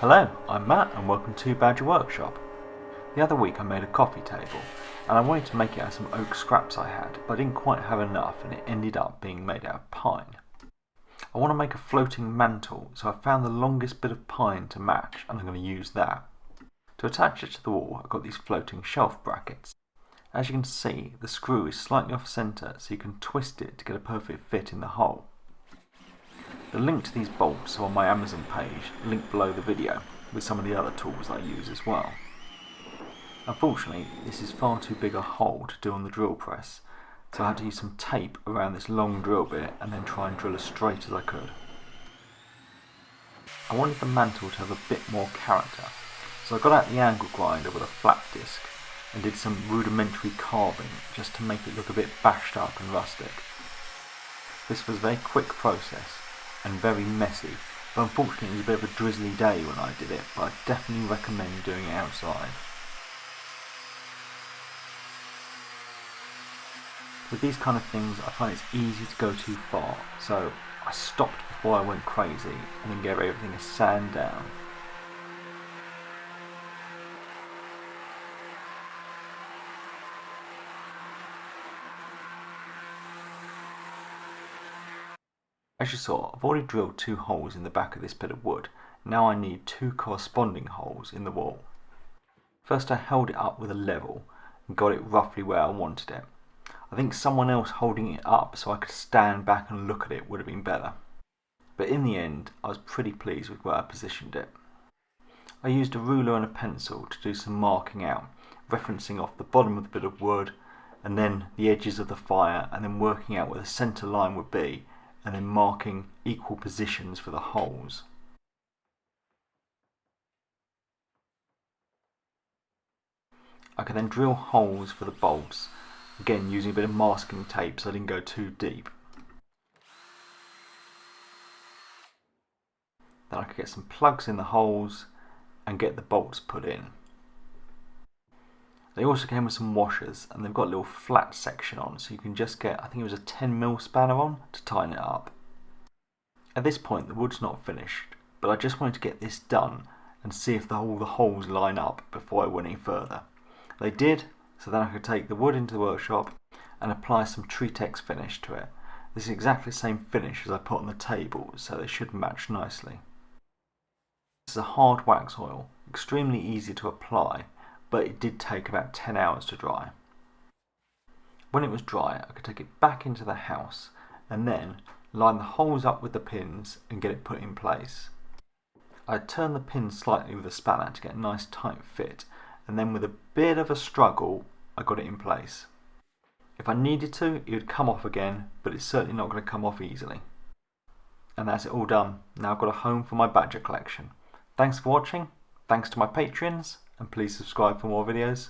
Hello, I'm Matt and welcome to Badger Workshop. The other week I made a coffee table and I wanted to make it out of some oak scraps I had, but I didn't quite have enough and it ended up being made out of pine. I want to make a floating mantle, so I found the longest bit of pine to match and I'm going to use that. To attach it to the wall I've got these floating shelf brackets. As you can see, the screw is slightly off centre so you can twist it to get a perfect fit in the hole. The link to these bolts are on my Amazon page, linked below the video, with some of the other tools I use as well. Unfortunately, this is far too big a hole to do on the drill press, so I had to use some tape around this long drill bit and then try and drill as straight as I could. I wanted the mantle to have a bit more character, so I got out the angle grinder with a flat disc and did some rudimentary carving just to make it look a bit bashed up and rustic. This was a very quick process and very messy, but unfortunately it was a bit of a drizzly day when I did it, but I definitely recommend doing it outside. With these kind of things I find it's easy to go too far, so I stopped before I went crazy and then gave everything a sand down. As you saw, I've already drilled 2 holes in the back of this bit of wood. Now I need 2 corresponding holes in the wall. First I held it up with a level and got it roughly where I wanted it. I think someone else holding it up so I could stand back and look at it would have been better. But in the end I was pretty pleased with where I positioned it. I used a ruler and a pencil to do some marking out, referencing off the bottom of the bit of wood and then the edges of the fire and then working out where the centre line would be, and then marking equal positions for the holes. I can then drill holes for the bolts, again using a bit of masking tape so I didn't go too deep. Then I could get some plugs in the holes and get the bolts put in. They also came with some washers and they've got a little flat section on, so you can just get, I think it was a 10mm spanner on to tighten it up. At this point the wood's not finished, but I just wanted to get this done and see if all the holes line up before I went any further. They did, so then I could take the wood into the workshop and apply some Treatex finish to it. This is exactly the same finish as I put on the table, so they should match nicely. This is a hard wax oil, extremely easy to apply, but it did take about 10 hours to dry. When it was dry I could take it back into the house and then line the holes up with the pins and get it put in place. I turned the pins slightly with a spanner to get a nice tight fit, and then with a bit of a struggle I got it in place. If I needed to it would come off again, but it's certainly not going to come off easily. And that's it all done. Now I've got a home for my badger collection. Thanks for watching, thanks to my patrons, and please subscribe for more videos.